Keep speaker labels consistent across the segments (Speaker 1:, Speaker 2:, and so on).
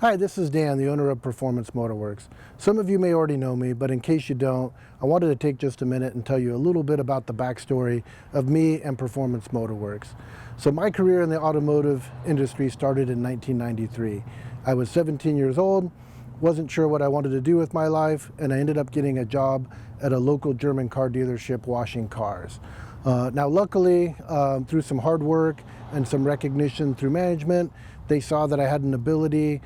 Speaker 1: Hi, this is Dan, the owner of Performance Motorworks. Some of you may already know me, but in case you don't, I wanted to take just a minute and tell you a little bit about the backstory of me and Performance Motorworks. So my career in the automotive industry started in 1993. I was 17 years old, wasn't sure what I wanted to do with my life, and I ended up getting a job at a local German car dealership washing cars. Now luckily, through some hard work and some recognition through management, they saw that I had an ability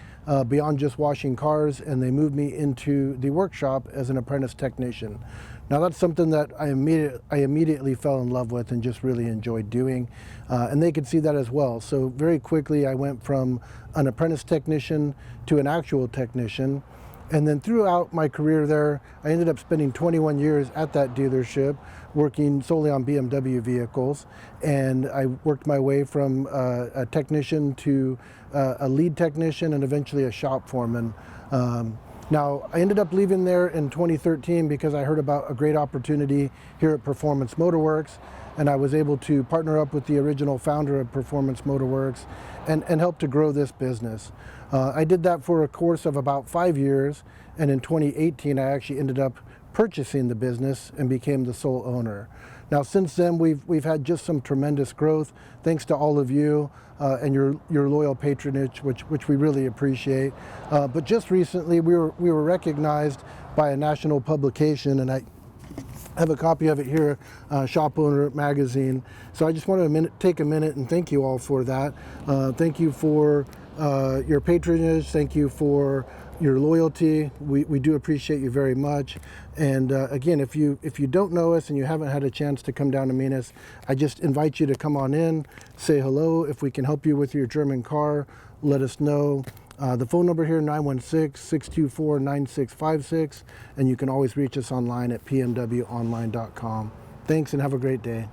Speaker 1: beyond just washing cars, and they moved me into the workshop as an apprentice technician. Now that's something that I immediately fell in love with and just really enjoyed doing, and they could see that as well. So very quickly I went from an apprentice technician to an actual technician. And then throughout my career there, I ended up spending 21 years at that dealership working solely on BMW vehicles. And I worked my way from a technician to a lead technician and eventually a shop foreman. Now, I ended up leaving there in 2013 because I heard about a great opportunity here at Performance Motorworks, and I was able to partner up with the original founder of Performance Motorworks and help to grow this business. I did that for a course of about 5 years, and in 2018 I actually ended up purchasing the business and became the sole owner. Now since then we've had just some tremendous growth thanks to all of you and your loyal patronage, which we really appreciate. But just recently we were recognized by a national publication, and I have a copy of it here, Shop Owner Magazine. So I just want to take a minute and thank you all for that. Thank you for your patronage. Thank you for your loyalty. We do appreciate you very much. And again, if you don't know us and you haven't had a chance to come down to meet us, I just invite you to come on in, say hello. If we can help you with your German car, let us know. The phone number here, 916-624-9656, and you can always reach us online at pmwonline.com. Thanks and have a great day.